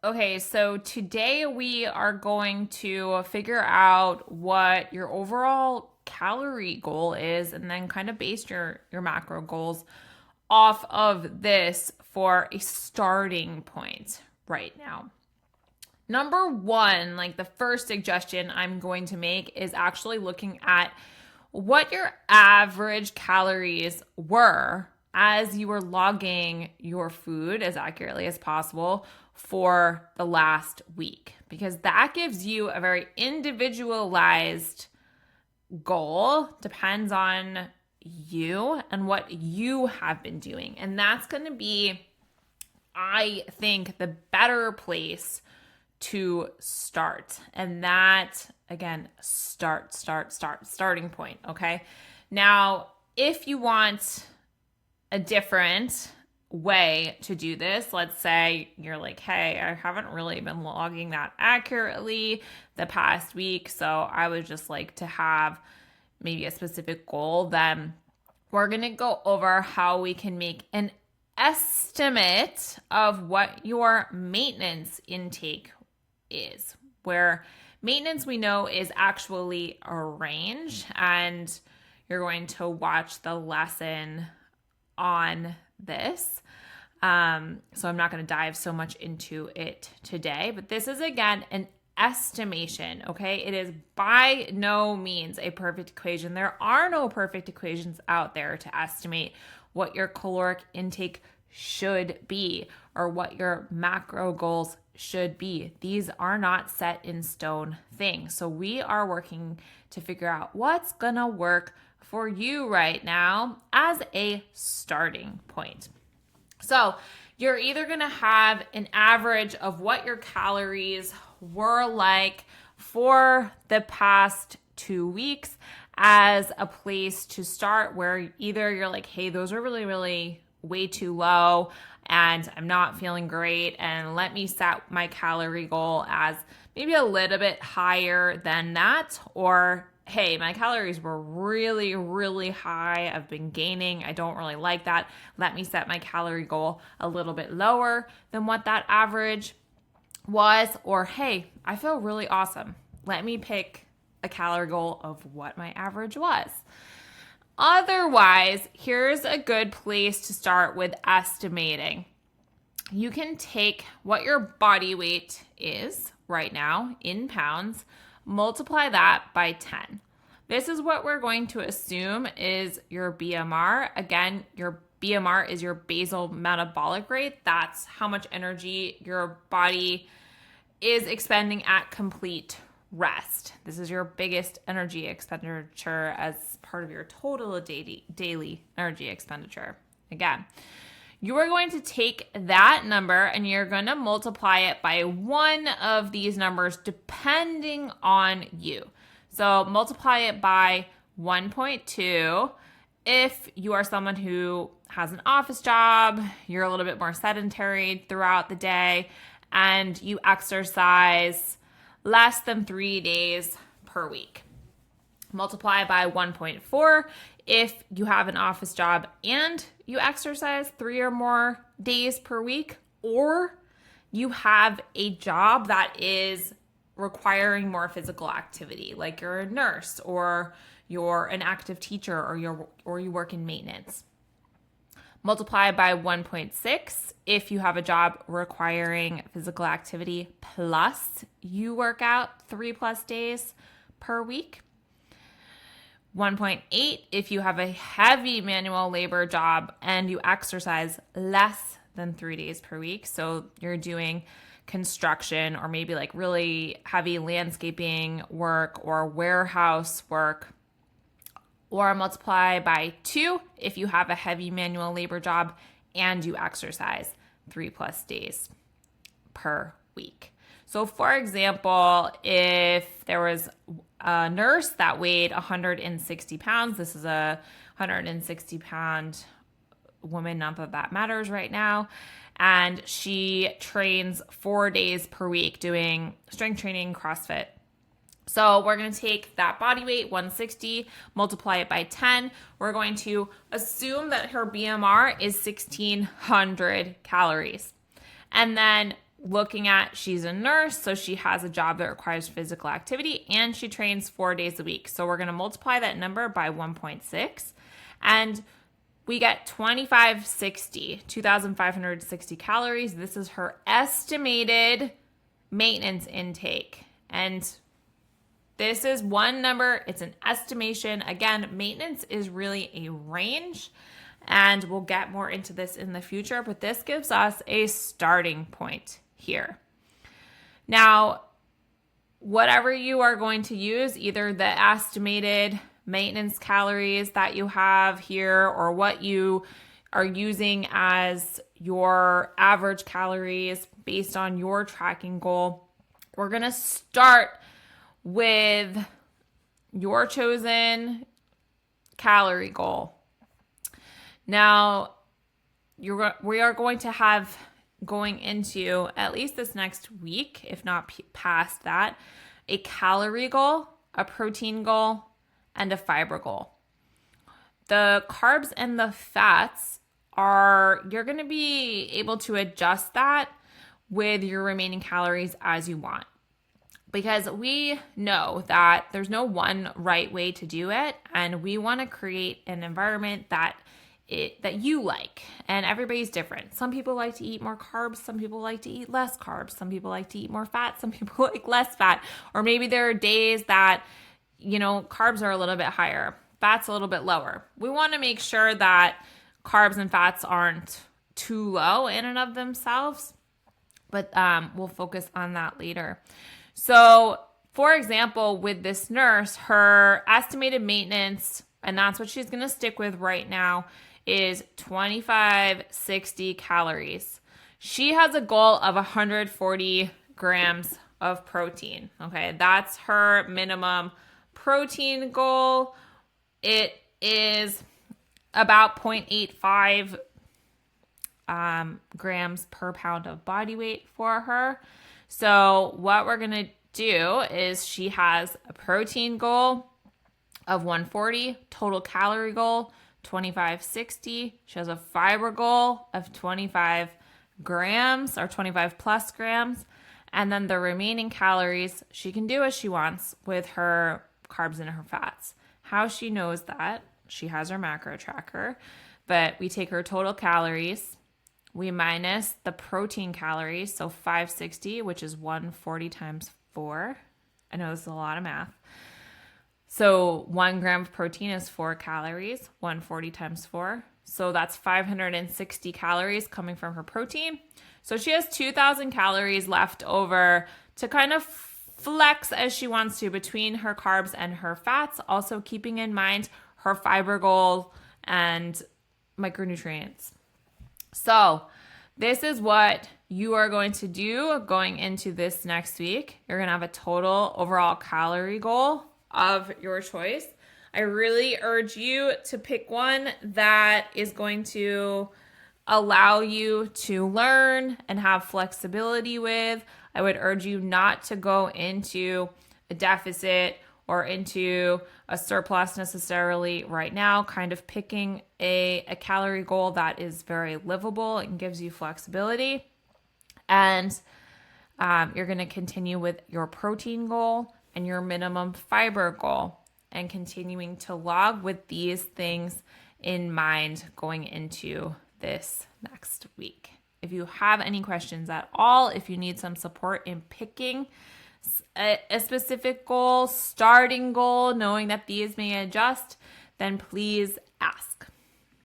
Okay, so today we are going to figure out what your overall calorie goal is and then kind of base your macro goals off of this for a starting point right now. Number one, like the first suggestion I'm going to make is actually looking at what your average calories were as you were logging your food as accurately as possible for the last week, because that gives you a very individualized goal, depends on you and what you have been doing. And that's going to be, I think, the better place to start. And that, again, starting point. Okay. Now, if you want a different way to do this, let's say you're like, hey, I haven't really been logging that accurately the past week, so I would just like to have maybe a specific goal, then we're going to go over how we can make an estimate of what your maintenance intake is, where maintenance we know is actually a range, and you're going to watch the lesson on this. So I'm not going to dive so much into it today, but this is, again, an estimation, okay? It is by no means a perfect equation. There are no perfect equations out there to estimate what your caloric intake should be or what your macro goals should be. These are not set in stone things. So we are working to figure out what's going to work for you right now as a starting point. So you're either going to have an average of what your calories were like for the past 2 weeks as a place to start, where either you're like, hey, those are really, really way too low and I'm not feeling great, and let me set my calorie goal as maybe a little bit higher than that, or hey, my calories were really, really high. I've been gaining. I don't really like that. Let me set my calorie goal a little bit lower than what that average was. Or hey, I feel really awesome. Let me pick a calorie goal of what my average was. Otherwise, here's a good place to start with estimating. You can take what your body weight is right now in pounds, multiply that by 10. This is what we're going to assume is your BMR. Again, your BMR is your basal metabolic rate. That's how much energy your body is expending at complete rest. This is your biggest energy expenditure as part of your total daily energy expenditure. Again, you are going to take that number and you're going to multiply it by one of these numbers depending on you. So multiply it by 1.2 if you are someone who has an office job, you're a little bit more sedentary throughout the day, and you exercise less than 3 days per week. Multiply by 1.4 if you have an office job and you exercise 3 or more days per week, or you have a job that is requiring more physical activity, like you're a nurse or you're an active teacher or you work in maintenance. Multiply by 1.6 if you have a job requiring physical activity plus you work out 3+ days per week. 1.8 if you have a heavy manual labor job and you exercise less than 3 days per week. So you're doing construction or maybe like really heavy landscaping work or warehouse work. Or multiply by 2 if you have a heavy manual labor job and you exercise 3+ days per week. So for example, if there was a nurse that weighed 160 pounds, this is a 160-pound woman, not that that matters right now, and she trains 4 days per week doing strength training, CrossFit. So we're going to take that body weight, 160, multiply it by 10. We're going to assume that her BMR is 1,600 calories. And then looking at, she's a nurse, so she has a job that requires physical activity, and she trains 4 days a week. So we're going to multiply that number by 1.6, and we get 2,560 calories. This is her estimated maintenance intake. And this is one number. It's an estimation. Again, maintenance is really a range, and we'll get more into this in the future, but this gives us a starting point here. Now, whatever you are going to use, either the estimated maintenance calories that you have here or what you are using as your average calories based on your tracking goal, we're going to start with your chosen calorie goal. Now, we are going to have, going into at least this next week, if not past that, a calorie goal, a protein goal, and a fiber goal. The carbs and the fats you're going to be able to adjust that with your remaining calories as you want. Because we know that there's no one right way to do it, and we want to create an environment that you like, and everybody's different. Some people like to eat more carbs, some people like to eat less carbs, some people like to eat more fat, some people like less fat, or maybe there are days that carbs are a little bit higher, fat's a little bit lower. We want to make sure that carbs and fats aren't too low in and of themselves, but we'll focus on that later. So, for example, with this nurse, her estimated maintenance, and that's what she's going to stick with right now, is 2,560 calories. She has a goal of 140 grams of protein. Okay, that's her minimum protein goal. It is about 0.85 grams per pound of body weight for her. So what we're going to do is she has a protein goal of 140, total calorie goal 2,560. She has a fiber goal of 25 grams or 25 plus grams. And then the remaining calories, she can do as she wants with her carbs and her fats. How she knows that, she has her macro tracker, but we take her total calories, we minus the protein calories, so 560, which is 140 times 4. I know this is a lot of math. So 1 gram of protein is 4 calories, 140 times 4. So that's 560 calories coming from her protein. So she has 2,000 calories left over to kind of flex as she wants to between her carbs and her fats, also keeping in mind her fiber goal and micronutrients. So this is what you are going to do going into this next week. You're going to have a total overall calorie goal of your choice. I really urge you to pick one that is going to allow you to learn and have flexibility with. I would urge you not to go into a deficit or into a surplus necessarily right now, kind of picking a calorie goal that is very livable and gives you flexibility. And you're going to continue with your protein goal and your minimum fiber goal, and continuing to log with these things in mind going into this next week. If you have any questions at all, if you need some support in picking a specific goal, starting goal, knowing that these may adjust, then please ask.